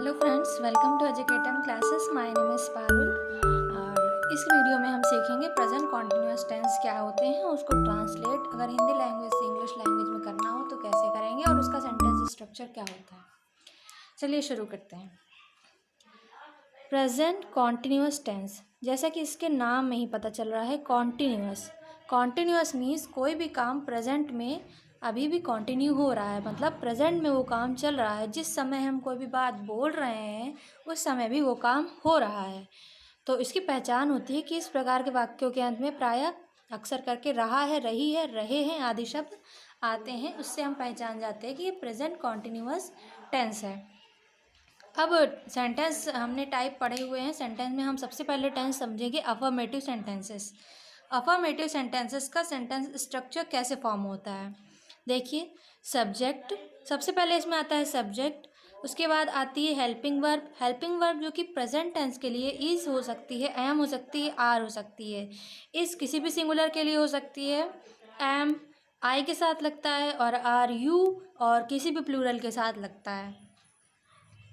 Hello friends, welcome to Educatum classes. My name is Parul और इस video में हम सीखेंगे प्रेजेंट कॉन्टिन्यूअस टेंस क्या होते हैं, उसको ट्रांसलेट अगर हिंदी लैंग्वेज से इंग्लिश लैंग्वेज में करना हो तो कैसे करेंगे और उसका सेंटेंस स्ट्रक्चर क्या होता है। चलिए शुरू करते हैं। प्रेजेंट कॉन्टिन्यूअस टेंस, जैसा कि इसके नाम में ही पता चल रहा है, कॉन्टिन्यूअस। कॉन्टिन्यूअस मीन्स कोई भी काम प्रेजेंट में अभी भी कंटिन्यू हो रहा है, मतलब प्रेजेंट में वो काम चल रहा है। जिस समय हम कोई भी बात बोल रहे हैं उस समय भी वो काम हो रहा है। तो इसकी पहचान होती है कि इस प्रकार के वाक्यों के अंत में प्रायः अक्सर करके रहा है, रही है, रहे हैं आदि शब्द आते हैं। उससे हम पहचान जाते हैं कि ये प्रेजेंट कॉन्टिन्यूअस टेंस है। अब सेंटेंस हमने टाइप पढ़े हुए हैं। सेंटेंस में हम सबसे पहले टेंस समझेंगे अफर्मेटिव सेंटेंसेस। अफर्मेटिव सेंटेंसेस का सेंटेंस स्ट्रक्चर कैसे फॉर्म होता है, देखिए। सब्जेक्ट, सबसे पहले इसमें आता है सब्जेक्ट। उसके बाद आती है हेल्पिंग वर्ब। हेल्पिंग वर्ब जो कि प्रेजेंट टेंस के लिए इज़ हो सकती है, एम हो सकती है, आर हो सकती है। इज़ किसी भी सिंगुलर के लिए हो सकती है, एम आई के साथ लगता है और आर यू और किसी भी प्लूरल के साथ लगता है।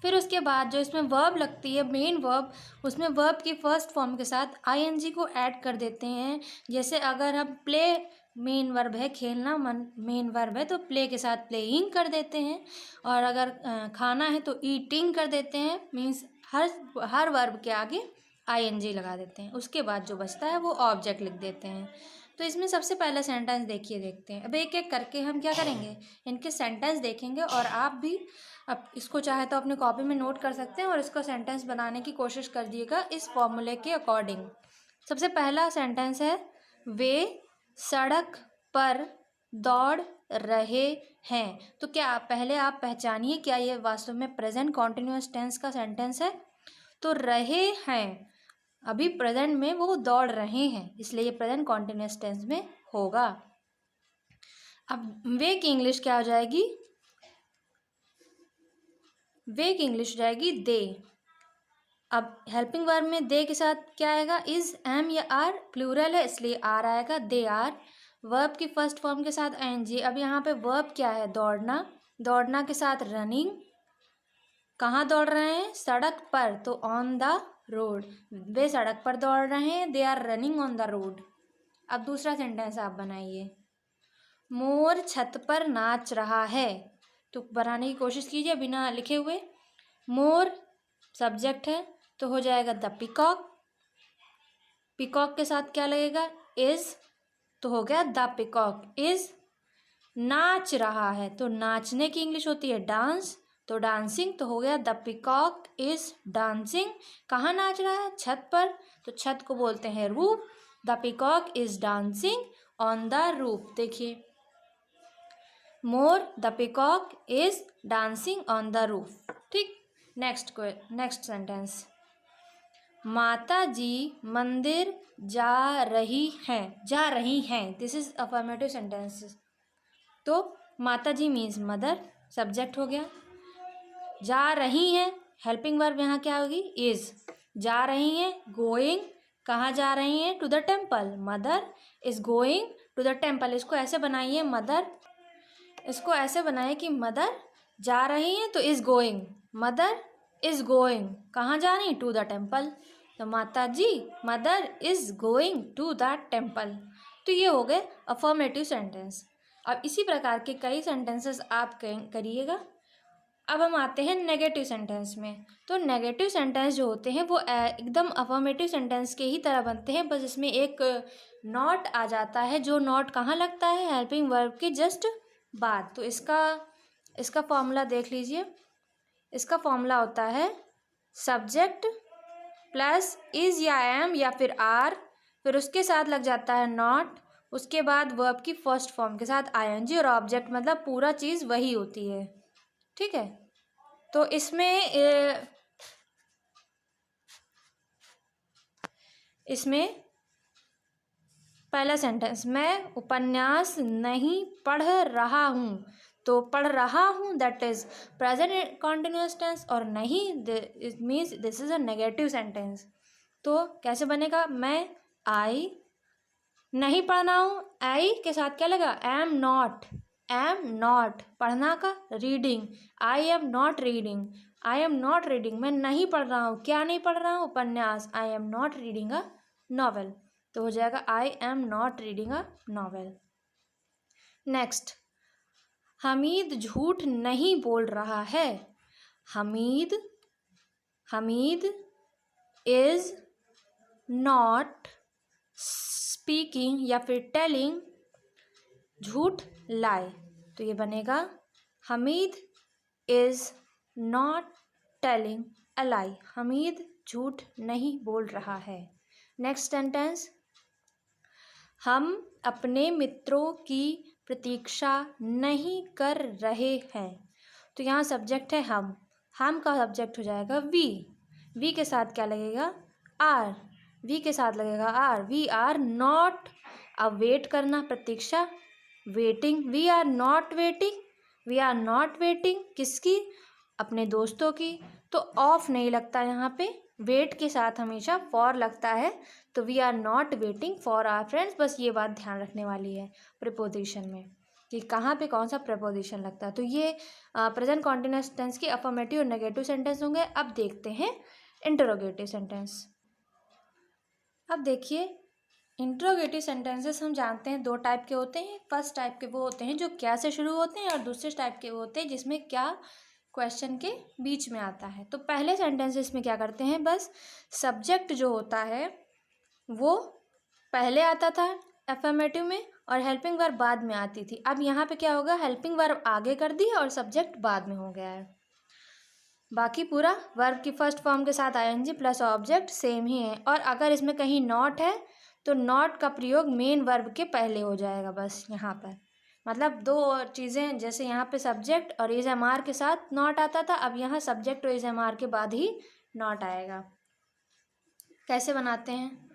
फिर उसके बाद जो इसमें वर्ब लगती है, मेन वर्ब, उसमें वर्ब की फर्स्ट फॉर्म के साथ आईएनजी को ऐड कर देते हैं। जैसे अगर हम प्ले मेन वर्ब है, खेलना मेन वर्ब है, तो प्ले के साथ प्लेइंग कर देते हैं। और अगर खाना है तो ईटिंग कर देते हैं। मीन्स हर वर्ब के आगे आईएनजी लगा देते हैं। उसके बाद जो बचता है वो ऑब्जेक्ट लिख देते हैं। तो इसमें सबसे पहला सेंटेंस देखते हैं। अब एक एक करके हम क्या करेंगे, इनके सेंटेंस देखेंगे और आप भी अब इसको चाहे तो अपने कॉपी में नोट कर सकते हैं और इसको सेंटेंस बनाने की कोशिश कर दिएगा इस फॉर्मूले के अकॉर्डिंग। सबसे पहला सेंटेंस है, वे सड़क पर दौड़ रहे हैं। तो क्या पहले आप पहचानिए, क्या ये वास्तव में प्रेजेंट कॉन्टिन्यूअस टेंस का सेंटेंस है? तो रहे हैं, अभी प्रेजेंट में वो दौड़ रहे हैं, इसलिए ये प्रेजेंट कॉन्टिन्यूअस टेंस में होगा। अब वे की इंग्लिश क्या हो जाएगी? वे की इंग्लिश हो जाएगी दे। अब हेल्पिंग वर्ब में दे के साथ क्या आएगा? इज, एम या आर, प्लूरल है इसलिए आर आएगा, दे आर। वर्ब की फर्स्ट फॉर्म के साथ एनजी। अब यहाँ पे वर्ब क्या है? दौड़ना। दौड़ना के साथ रनिंग। कहाँ दौड़ रहे हैं? सड़क पर, तो ऑन द रोड। वे सड़क पर दौड़ रहे हैं, they are running on the road. अब दूसरा सेंटेंस आप बनाइए, मोर छत पर नाच रहा है। तो बनाने की कोशिश कीजिए बिना लिखे हुए। मोर सब्जेक्ट है तो हो जाएगा द पिकॉक। पिकॉक के साथ क्या लगेगा? इज, तो हो गया द पिकॉक इज। नाच रहा है तो नाचने की इंग्लिश होती है डांस, तो डांसिंग, तो हो गया द पिकॉक इज डांसिंग। कहाँ नाच रहा है? छत पर, तो छत को बोलते हैं roof. The peacock is dancing on the roof. देखिए, मोर the peacock is dancing on the roof. ठीक। नेक्स्ट सेंटेंस, माता जी मंदिर जा रही हैं। जा रही हैं, दिस इज अफर्मेटिव सेंटेंस। तो माता जी मीन्स मदर, सब्जेक्ट हो गया। जा रही हैं, हेल्पिंग वर्ब यहाँ क्या होगी? इज। जा रही हैं, गोइंग। कहाँ जा रही हैं? To the temple. Mother is going to the temple. इसको ऐसे बनाइए, इसको ऐसे बनाइए कि मदर जा रही हैं तो is going, mother is going, कहाँ जा रही? To the temple. तो माता जी, mother is going to the temple. तो ये हो गए अफर्मेटिव सेंटेंस। अब इसी प्रकार के कई सेंटेंसेस आप करिएगा। अब हम आते हैं नेगेटिव सेंटेंस में। तो नेगेटिव सेंटेंस जो होते हैं वो एकदम अफर्मेटिव सेंटेंस के ही तरह बनते हैं, बस इसमें एक नॉट आ जाता है। जो नॉट कहाँ लगता है? हेल्पिंग वर्ब के जस्ट बाद। तो इसका फॉर्मूला देख लीजिए। इसका फॉर्मूला होता है सब्जेक्ट प्लस इज या एम या फिर आर, फिर उसके साथ लग जाता है नॉट, उसके बाद वर्ब की फर्स्ट फॉर्म के साथ आईएनजी और ऑब्जेक्ट, मतलब पूरा चीज़ वही होती है। ठीक है। तो इसमें पहला सेंटेंस, मैं उपन्यास नहीं पढ़ रहा हूँ। तो पढ़ रहा हूँ that is present continuous tense, और नहीं it means this is a negative sentence. तो कैसे बनेगा? मैं आई नहीं पढ़ना हूँ, आई के साथ क्या लगा? एम नॉट, पढ़ना का reading, I am not reading. I am not reading, मैं नहीं पढ़ रहा हूँ। क्या नहीं पढ़ रहा हूँ? उपन्यास। I am not reading a novel, तो हो जाएगा I am not reading a novel. Next, Hamid झूठ नहीं बोल रहा है। हमीद इज नॉट स्पीकिंग या फिर टेलिंग झूठ, लाई, तो ये बनेगा Hameed is not telling a lie. Hameed झूठ नहीं बोल रहा है। नेक्स्ट सेंटेंस, हम अपने मित्रों की प्रतीक्षा नहीं कर रहे हैं, तो यहाँ सब्जेक्ट है हम का सब्जेक्ट हो जाएगा वी के साथ क्या लगेगा? आर। वी के साथ लगेगा आर। वी आर नॉट, अब वेट करना, प्रतीक्षा, waiting. We are not waiting किसकी? अपने दोस्तों की। तो ऑफ नहीं लगता यहाँ पे, वेट के साथ हमेशा फॉर लगता है, तो we are not waiting for our friends. बस ये बात ध्यान रखने वाली है प्रीपोजिशन में कि कहाँ पे कौन सा प्रीपोजिशन लगता है। तो ये प्रेजेंट कॉन्टिन्यूअस टेंस की अफर्मेटिव और नेगेटिव सेंटेंस होंगे। अब देखते हैं इंटरोगेटिव सेंटेंस। अब देखिए, इंटरोगेटिव सेंटेंसेस हम जानते हैं दो टाइप के होते हैं। फर्स्ट टाइप के वो होते हैं जो क्या से शुरू होते हैं, और दूसरे टाइप के वो होते हैं जिसमें क्या क्वेश्चन के बीच में आता है। तो पहले सेंटेंसेस में क्या करते हैं, बस सब्जेक्ट जो होता है वो पहले आता था अफर्मेटिव में और हेल्पिंग वर्ब बाद में आती थी। अब यहाँ पे क्या होगा, हेल्पिंग वर्ब आगे कर दी और सब्जेक्ट बाद में हो गया है। बाकी पूरा वर्ब की फर्स्ट फॉर्म के साथ आईएनजी प्लस ऑब्जेक्ट सेम ही है। और अगर इसमें कहीं नॉट है तो नॉट का प्रयोग मेन वर्ब के पहले हो जाएगा। बस यहाँ पर मतलब दो चीज़ें, जैसे यहाँ पे सब्जेक्ट और इज एम आर के साथ नॉट आता था, अब यहाँ सब्जेक्ट और इज एम आर के बाद ही नॉट आएगा। कैसे बनाते हैं,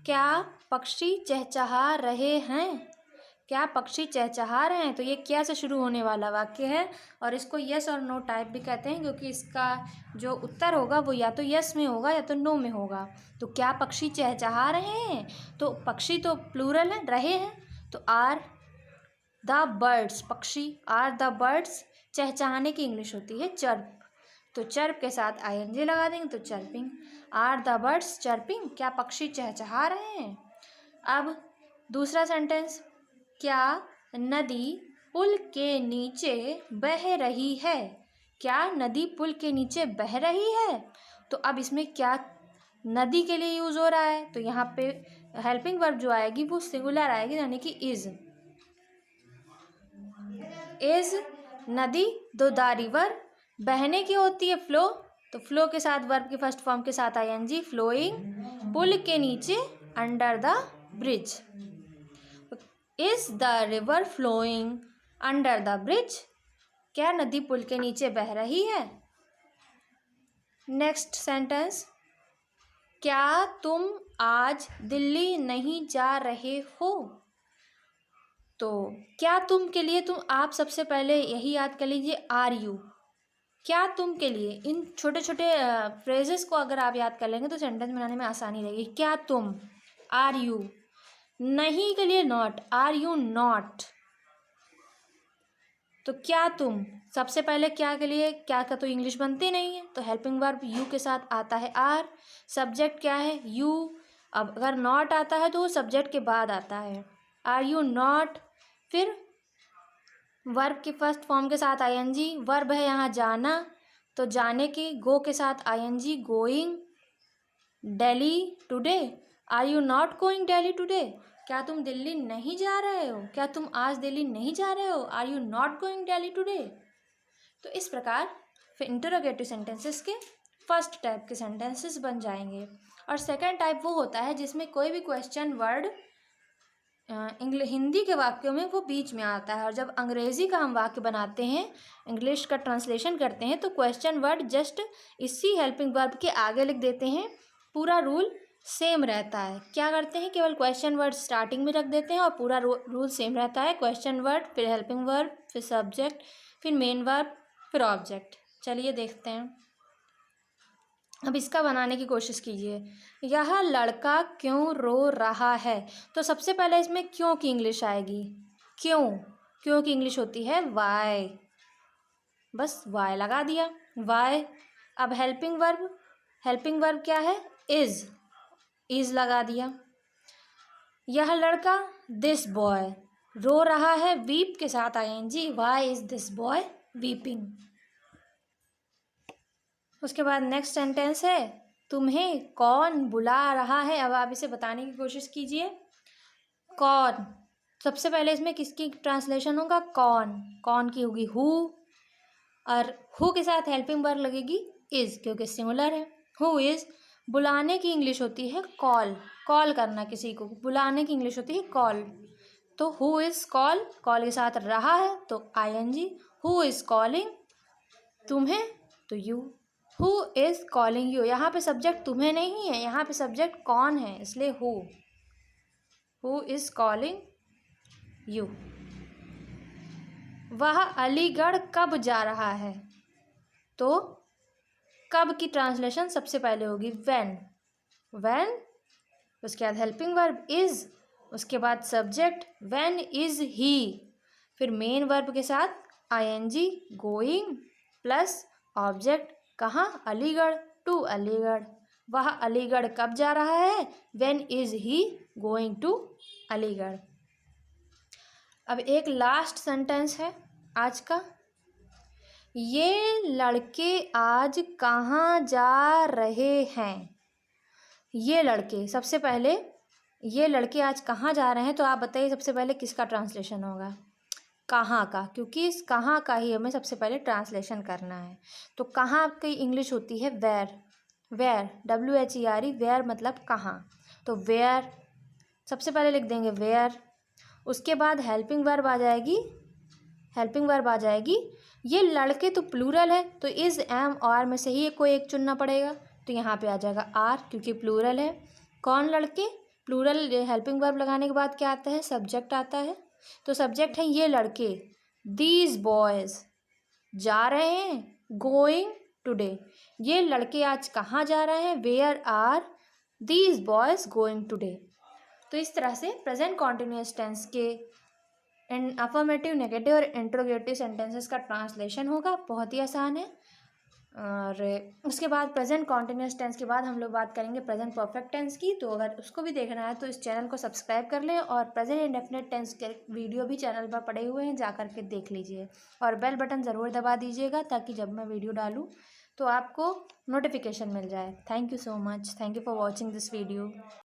क्या पक्षी चहचहा रहे हैं? क्या पक्षी चहचहा रहे हैं, तो ये क्या से शुरू होने वाला वाक्य है और इसको यस और नो टाइप भी कहते हैं, क्योंकि इसका जो उत्तर होगा वो या तो यस में होगा या तो नो में होगा। तो क्या पक्षी चहचहा रहे हैं, तो पक्षी तो प्लूरल है, रहे हैं, तो आर द बर्ड्स, पक्षी आर द बर्ड्स। चहचहाने की इंग्लिश होती है चर्प, तो चर्प के साथ आईएनजी लगा देंगे तो chirping. Are the birds chirping, क्या पक्षी चहचहा रहे हैं। अब दूसरा सेंटेंस, क्या नदी पुल के नीचे बह रही है? क्या नदी पुल के नीचे बह रही है, तो अब इसमें क्या नदी के लिए यूज़ हो रहा है, तो यहाँ पे हेल्पिंग वर्ब जो आएगी वो सिंगुलर आएगी, यानी कि इज नदी, दो द रिवर, बहने की होती है फ्लो, तो फ्लो के साथ वर्ब की फर्स्ट फॉर्म के साथ आईएनजी, फ्लोइंग, पुल के नीचे under the bridge. Is the river flowing under the bridge, क्या नदी पुल के नीचे बह रही है। नेक्स्ट सेंटेंस, क्या तुम आज दिल्ली नहीं जा रहे हो, तो क्या तुम के लिए तुम आप सबसे पहले यही याद कर लीजिए आर यू, क्या तुम के लिए। इन छोटे छोटे फ्रेजेस को अगर आप याद कर लेंगे तो सेंटेंस बनाने में आसानी रहेगी। क्या तुम, आर यू, नहीं के लिए नॉट, आर यू नॉट, तो क्या तुम सबसे पहले क्या के लिए, क्या का तो इंग्लिश बनती नहीं है, तो हेल्पिंग वर्ब यू के साथ आता है आर, सब्जेक्ट क्या है यू। अब अगर नॉट आता है तो वो सब्जेक्ट के बाद आता है, आर यू नॉट। फिर वर्ब की फर्स्ट फॉर्म के साथ आईएनजी, वर्ब है यहाँ जाना, तो जाने की गो के साथ ING, going. Delhi today, are you not going Delhi today, क्या तुम दिल्ली नहीं जा रहे हो, क्या तुम आज दिल्ली नहीं जा रहे हो, are you not going Delhi today. तो इस प्रकार फिर इंटरोगेटिव सेंटेंसेस के फर्स्ट टाइप के सेंटेंसेस बन जाएंगे। और सेकंड टाइप वो होता है जिसमें कोई भी क्वेश्चन वर्ड हिंदी के वाक्यों में वो बीच में आता है, और जब अंग्रेज़ी का हम वाक्य बनाते हैं, इंग्लिश का ट्रांसलेशन करते हैं, तो क्वेश्चन वर्ड जस्ट इसी हेल्पिंग वर्ब के आगे लिख देते हैं। पूरा रूल सेम रहता है, क्या करते हैं केवल क्वेश्चन वर्ड स्टार्टिंग में रख देते हैं और पूरा रूल सेम रहता है, क्वेश्चन वर्ड फिर हेल्पिंग वर्ब फिर सब्जेक्ट फिर मेन वर्ब फिर ऑब्जेक्ट। चलिए देखते हैं, अब इसका बनाने की कोशिश कीजिए। यह लड़का क्यों रो रहा है, तो सबसे पहले इसमें क्यों की इंग्लिश आएगी, क्यों, क्यों की इंग्लिश होती है वाई, बस वाई लगा दिया। वाई। अब हेल्पिंग वर्ब क्या है? इज लगा दिया। यह लड़का, दिस बॉय, रो रहा है, वीप के साथ ing, why is this boy weeping. उसके बाद नेक्स्ट सेंटेंस है, तुम्हें कौन बुला रहा है। अब आप इसे बताने की कोशिश कीजिए। कौन, सबसे पहले इसमें किसकी ट्रांसलेशन होगा? कौन की होगी? हु, और हु के साथ हेल्पिंग वर्ब लगेगी इज, क्योंकि सिंगुलर है। Who is. बुलाने की इंग्लिश होती है कॉल करना किसी को, बुलाने की इंग्लिश होती है कॉल। तो हु इज कॉल के साथ रहा है तो ing। हु इज कॉलिंग तुम्हें तो you. Who is calling you. यहाँ पे सब्जेक्ट तुम्हें नहीं है, यहाँ पे सब्जेक्ट कौन है, इसलिए हु इज कॉलिंग यू। वह अलीगढ़ कब जा रहा है? तो कब की ट्रांसलेशन सबसे पहले होगी व्हेन, उसके बाद हेल्पिंग वर्ब इज, उसके बाद सब्जेक्ट व्हेन इज ही, फिर मेन वर्ब के साथ ing गोइंग प्लस ऑब्जेक्ट कहाँ? अलीगढ़, टू अलीगढ़। वह अलीगढ़ कब जा रहा है? When is he going to Aligarh. अब एक लास्ट सेंटेंस है आज का, ये लड़के आज कहाँ जा रहे हैं? ये लड़के, सबसे पहले ये लड़के आज कहाँ जा रहे हैं, तो आप बताइए सबसे पहले किसका ट्रांसलेशन होगा? कहाँ का, क्योंकि इस कहाँ का ही हमें सबसे पहले ट्रांसलेशन करना है। तो कहाँ की इंग्लिश होती है वेयर, WHERE, वेयर मतलब कहाँ। तो वेयर सबसे पहले लिख देंगे वेयर। उसके बाद हेल्पिंग वर्ब आ जाएगी। ये लड़के तो प्लूरल है, तो इज, एम, आर में से ही कोई एक चुनना पड़ेगा। तो यहाँ पे आ जाएगा आर, क्योंकि प्लूरल है। कौन लड़के? प्लूरल हेल्पिंग वर्ब लगाने के बाद क्या आता है? सब्जेक्ट आता है। तो सब्जेक्ट है ये लड़के, दीज बॉयज जा रहे हैं, गोइंग टुडे। ये लड़के आज कहाँ जा रहे हैं? Where are these boys going today. तो इस तरह से प्रेजेंट कॉन्टिन्यूअस टेंस के अफर्मेटिव, नेगेटिव और इंट्रोगेटिव सेंटेंसेस का ट्रांसलेशन होगा। बहुत ही आसान है। और उसके बाद प्रेजेंट कॉन्टिन्यूअस टेंस के बाद हम लोग बात करेंगे प्रेजेंट परफेक्ट टेंस की। तो अगर उसको भी देखना है तो इस चैनल को सब्सक्राइब कर लें, और प्रेजेंट इंडेफिनिट टेंस के वीडियो भी चैनल पर पड़े हुए हैं, जा करके देख लीजिए। और बेल बटन ज़रूर दबा दीजिएगा, ताकि जब मैं वीडियो डालूँ तो आपको नोटिफिकेशन मिल जाए। Thank you so much. Thank you for watching this video.